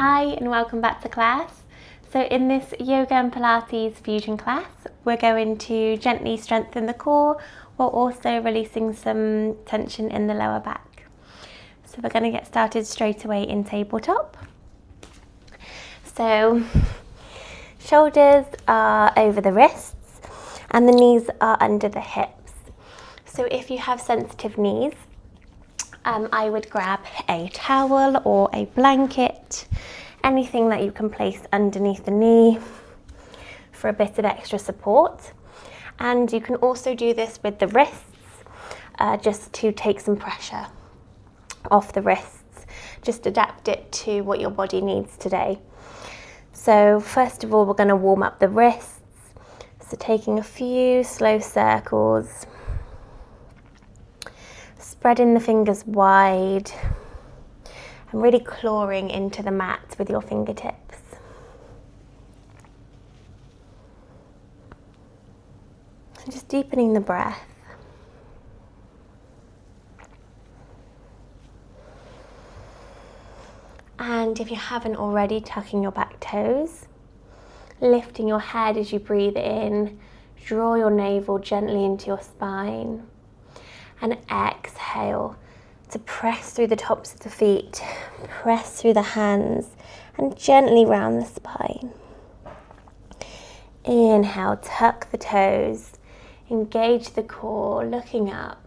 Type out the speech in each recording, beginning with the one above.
Hi and welcome back to class. So in this yoga and Pilates fusion class, we're going to gently strengthen the core while also releasing some tension in the lower back. So we're going to get started straight away in tabletop. So shoulders are over the wrists and the knees are under the hips. So if you have sensitive knees, I would grab a towel or a blanket, anything that you can place underneath the knee for a bit of extra support. And you can also do this with the wrists, just to take some pressure off the wrists. Just adapt it to what your body needs today. So first of all, we're going to warm up the wrists. So taking a few slow circles, spreading the fingers wide and really clawing into the mat with your fingertips. And just deepening the breath. And if you haven't already, tucking your back toes, lifting your head as you breathe in, draw your navel gently into your spine. And exhale to press through the tops of the feet, press through the hands and gently round the spine. Inhale, tuck the toes, engage the core, looking up.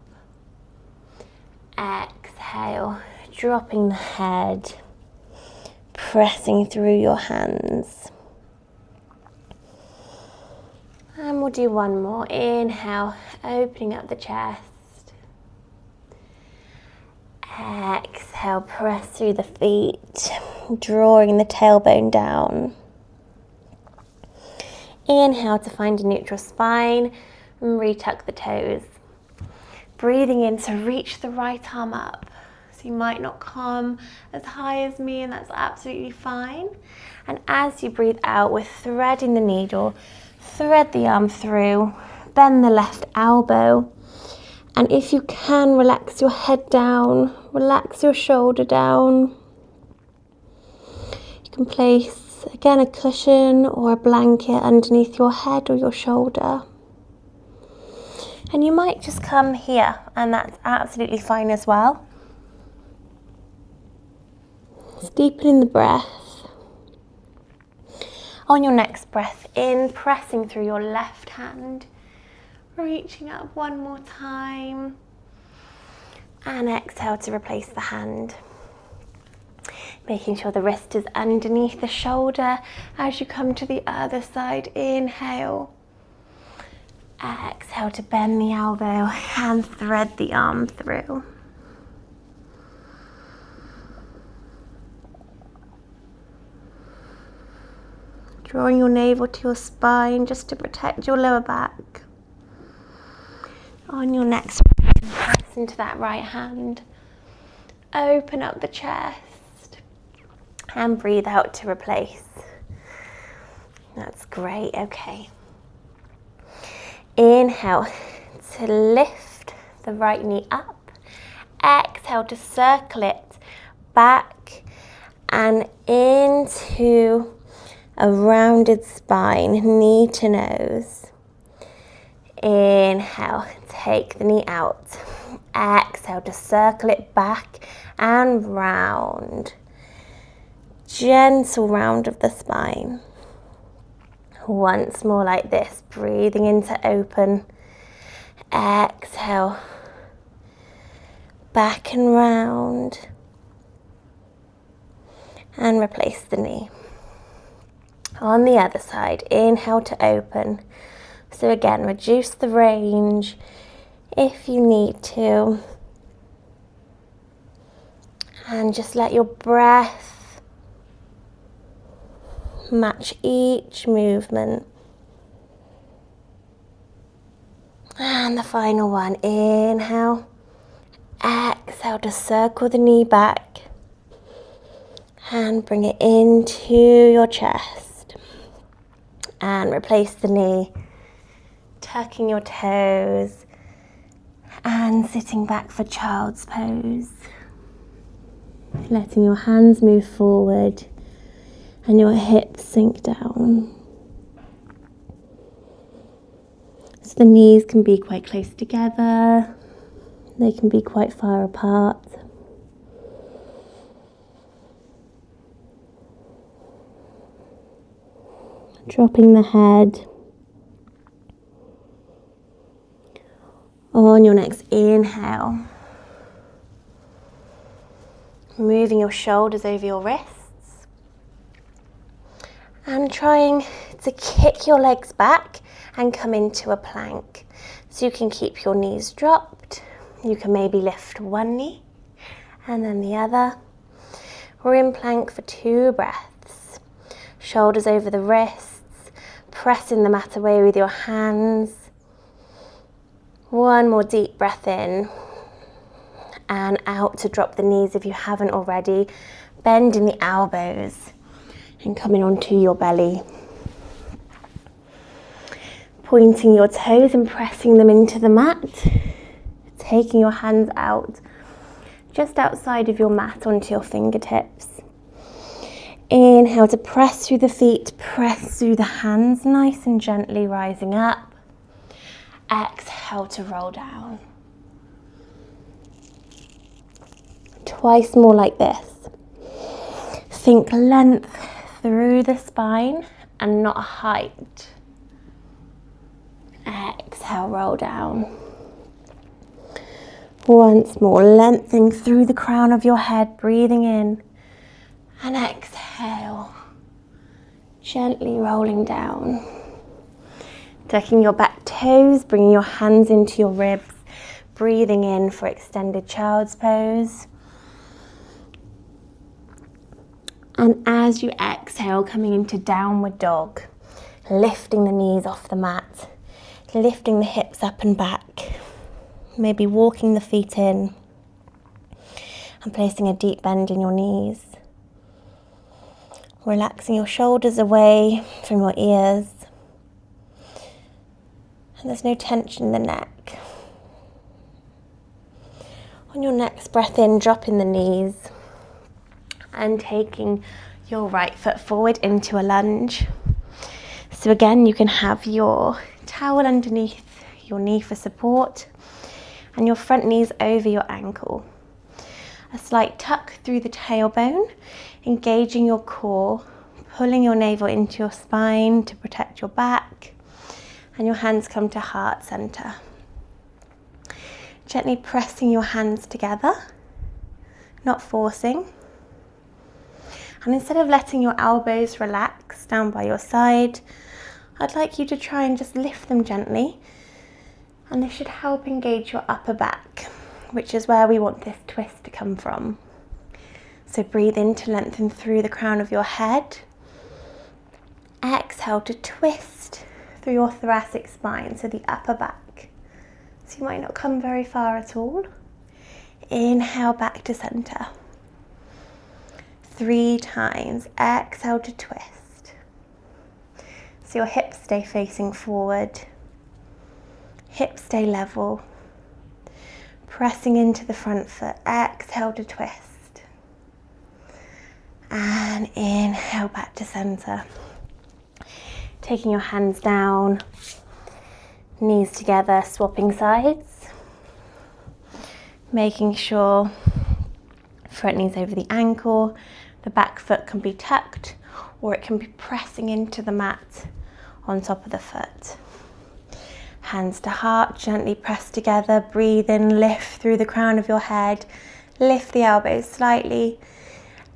Exhale, dropping the head, pressing through your hands. And we'll do one more. Inhale, opening up the chest. Exhale, press through the feet, drawing the tailbone down. Inhale to find a neutral spine and retuck the toes. Breathing in to reach the right arm up. So you might not come as high as me, and that's absolutely fine. And as you breathe out, we're threading the needle, thread the arm through, bend the left elbow. And if you can, relax your head down, relax your shoulder down. You can place, again, a cushion or a blanket underneath your head or your shoulder. And you might just come here, and that's absolutely fine as well. Just deepening the breath. On your next breath in, pressing through your left hand. Reaching up one more time and exhale to replace the hand. Making sure the wrist is underneath the shoulder as you come to the other side. Inhale. Exhale to bend the elbow and thread the arm through. Drawing your navel to your spine just to protect your lower back. On your next breath, press into that right hand. Open up the chest and breathe out to replace. That's great, okay. Inhale to lift the right knee up. Exhale to circle it back and into a rounded spine, knee to nose. Inhale, take the knee out. Exhale to circle it back and round. Gentle round of the spine. Once more like this, breathing in to open. Exhale, back and round. And replace the knee. On the other side, inhale to open. So again, reduce the range if you need to. And just let your breath match each movement. And the final one, inhale. Exhale to circle the knee back. And bring it into your chest. And replace the knee. Tucking your toes and sitting back for child's pose. Letting your hands move forward, and your hips sink down. So the knees can be quite close together, they can be quite far apart. Dropping the head. On your next inhale, moving your shoulders over your wrists and trying to kick your legs back and come into a plank. So you can keep your knees dropped. You can maybe lift one knee and then the other. We're in plank for 2 breaths. Shoulders over the wrists, pressing the mat away with your hands. One more deep breath in and out to drop the knees if you haven't already. Bending the elbows and coming onto your belly. Pointing your toes and pressing them into the mat. Taking your hands out just outside of your mat onto your fingertips. Inhale to press through the feet, press through the hands, nice and gently rising up. Exhale to roll down. Twice more like this. Think length through the spine and not height. Exhale, roll down. Once more, lengthening through the crown of your head, breathing in and exhale, gently rolling down. Tucking your back toes, bringing your hands into your ribs, breathing in for extended child's pose. And as you exhale, coming into downward dog, lifting the knees off the mat, lifting the hips up and back, maybe walking the feet in and placing a deep bend in your knees. Relaxing your shoulders away from your ears. And there's no tension in the neck. On your next breath in, dropping the knees and taking your right foot forward into a lunge. So again, you can have your towel underneath your knee for support and your front knees over your ankle. A slight tuck through the tailbone, engaging your core, pulling your navel into your spine to protect your back. And your hands come to heart center. Gently pressing your hands together, not forcing. And instead of letting your elbows relax down by your side, I'd like you to try and just lift them gently. And this should help engage your upper back, which is where we want this twist to come from. So breathe in to lengthen through the crown of your head. Exhale to twist through your thoracic spine, so the upper back. So you might not come very far at all. Inhale back to center. 3 times. Exhale to twist. So your hips stay facing forward. Hips stay level. Pressing into the front foot. Exhale to twist. And inhale back to center. Taking your hands down, knees together, swapping sides. Making sure front knees over the ankle, the back foot can be tucked or it can be pressing into the mat on top of the foot. Hands to heart, gently press together, breathe in, lift through the crown of your head, lift the elbows slightly.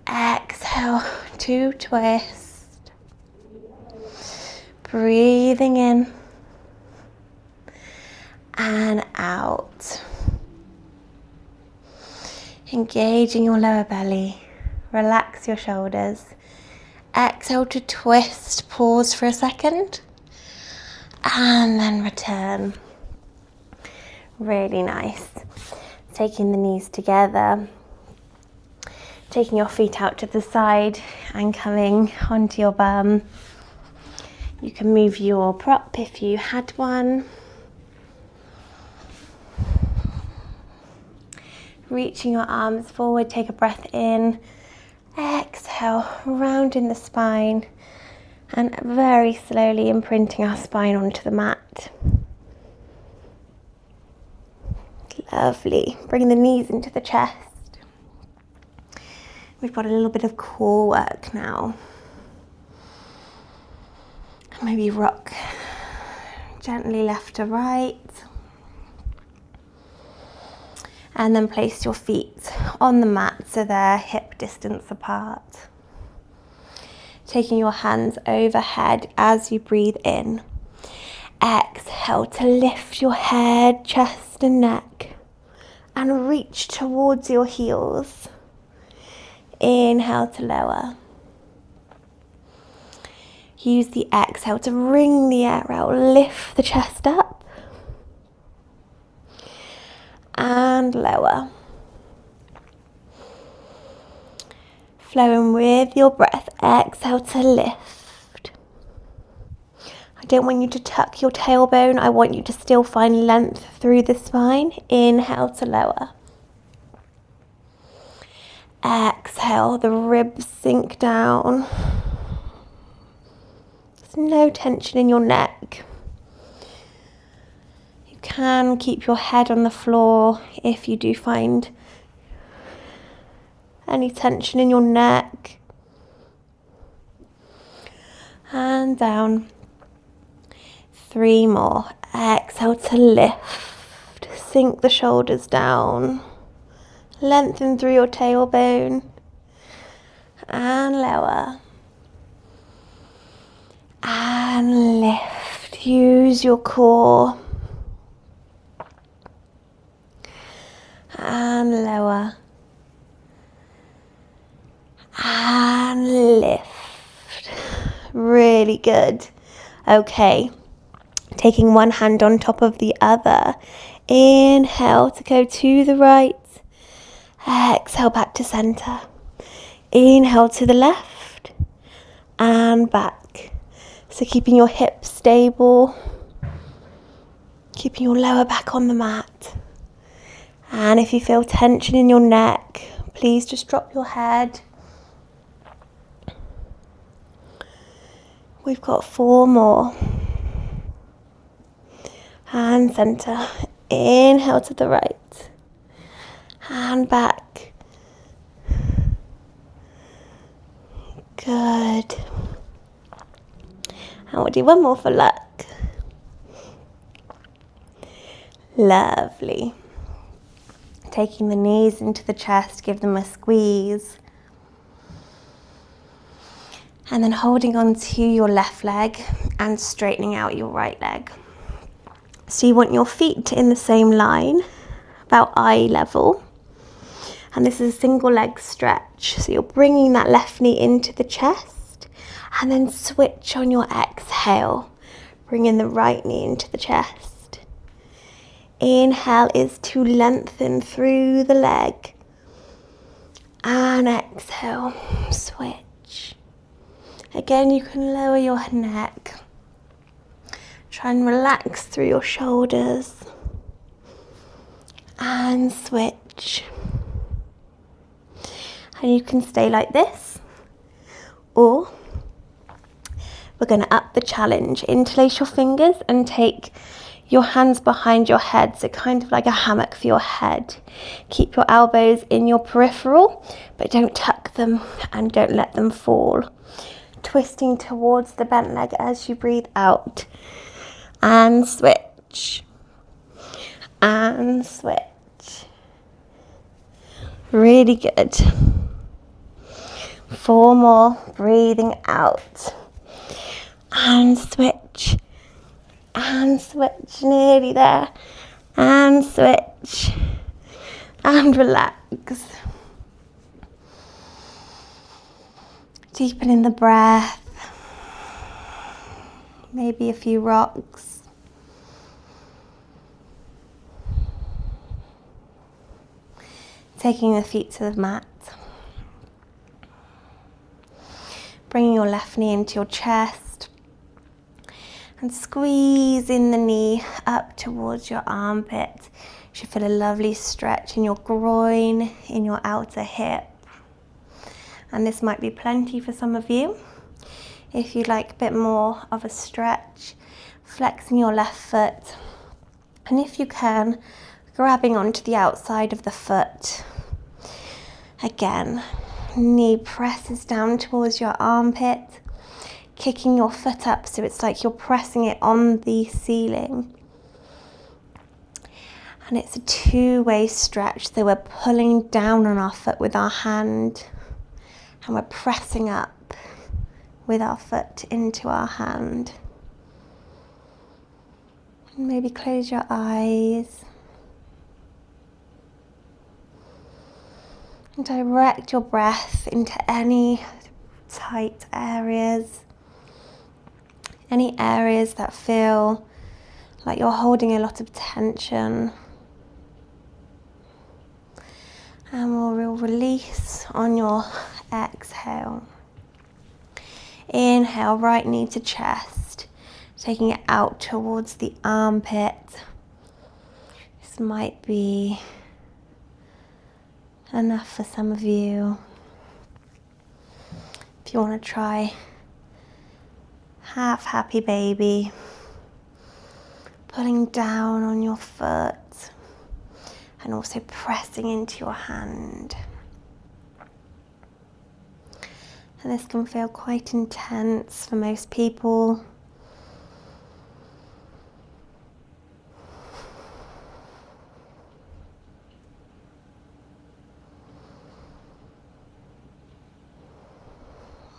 Exhale to twist. Breathing in and out. Engaging your lower belly. Relax your shoulders. Exhale to twist. Pause for a second. And then return. Really nice. Taking the knees together. Taking your feet out to the side and coming onto your bum. You can move your prop if you had one. Reaching your arms forward, take a breath in. Exhale exhale, rounding the spine and very slowly imprinting our spine onto the mat. Lovely. Bring the knees into the chest. We've got a little bit of core work now. Maybe rock gently left to right. And then place your feet on the mat so they're hip distance apart. Taking your hands overhead as you breathe in. Exhale to lift your head, chest and neck and reach towards your heels. Inhale to lower. Use the exhale to wring the air out, lift the chest up and lower. Flowing with your breath, exhale to lift. I don't want you to tuck your tailbone, I want you to still find length through the spine. Inhale to lower. Exhale, the ribs sink down. There's no tension in your neck. You can keep your head on the floor if you do find any tension in your neck. And down. 3 more. Exhale to lift. Sink the shoulders down. Lengthen through your tailbone. And lower. And lift. Use your core. And lower. And lift. Really good. Okay. Taking one hand on top of the other. Inhale to go to the right. Exhale back to center. Inhale to the left. And back. So keeping your hips stable. Keeping your lower back on the mat. And if you feel tension in your neck, please just drop your head. We've got 4 more. And center. Inhale to the right. And back. Good. And we'll do one more for luck. Lovely. Taking the knees into the chest, give them a squeeze. And then holding on to your left leg and straightening out your right leg. So you want your feet in the same line, about eye level. And this is a single leg stretch. So you're bringing that left knee into the chest and then switch on your exhale. Bringing the right knee into the chest. Inhale is to lengthen through the leg. And exhale, switch. Again, you can lower your neck. Try and relax through your shoulders. And switch. And you can stay like this. Or we're going to up the challenge. Interlace your fingers and take your hands behind your head. So kind of like a hammock for your head. Keep your elbows in your peripheral, but don't tuck them and don't let them fall. Twisting towards the bent leg as you breathe out. And switch. And switch. Really good. 4 more. Breathing out. And switch. And switch. Nearly there. And switch. And relax. Deepen in the breath. Maybe a few rocks. Taking the feet to the mat. Bringing your left knee into your chest. And squeezing the knee up towards your armpit. You should feel a lovely stretch in your groin, in your outer hip. and this might be plenty for some of you. If you'd like a bit more of a stretch, flexing your left foot, and if you can, grabbing onto the outside of the foot. Again, knee presses down towards your armpit, kicking your foot up so it's like you're pressing it on the ceiling. And it's a two-way stretch, so we're pulling down on our foot with our hand and we're pressing up with our foot into our hand. And maybe close your eyes and direct your breath into any tight areas, any areas that feel like you're holding a lot of tension. And we'll release on your exhale. Inhale, right knee to chest, taking it out towards the armpit. This might be enough for some of you. If you want to try half happy baby, pulling down on your foot and also pressing into your hand. And this can feel quite intense for most people.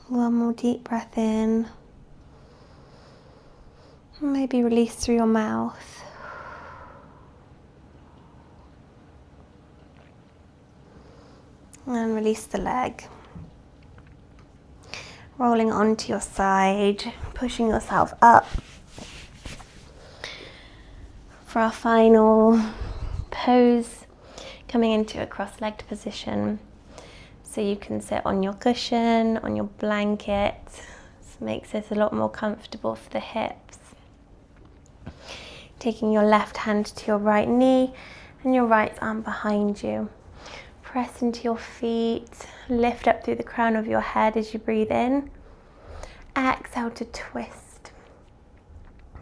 One more deep breath in. Maybe release through your mouth. And release the leg. Rolling onto your side, pushing yourself up. For our final pose, coming into a cross-legged position. So you can sit on your cushion, on your blanket. This makes this a lot more comfortable for the hips. Taking your left hand to your right knee and your right arm behind you. Press into your feet, lift up through the crown of your head as you breathe in. Exhale to twist,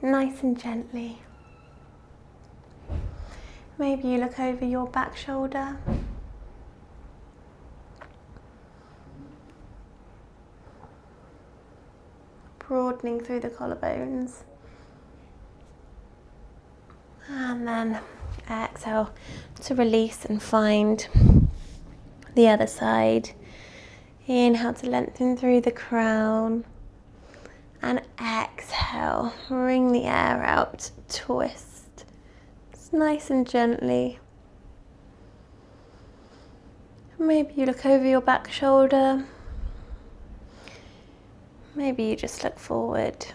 nice and gently. Maybe you look over your back shoulder. Broadening through the collarbones. And then exhale to release and find the other side. Inhale to lengthen through the crown. And exhale, wring the air out, twist. It's nice and gently. Maybe you look over your back shoulder. Maybe you just look forward.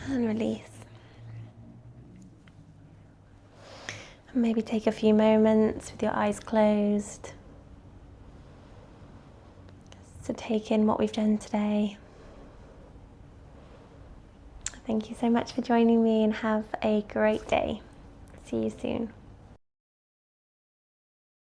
And release. And maybe take a few moments with your eyes closed just to take in what we've done today. Thank you so much for joining me and have a great day. See you soon.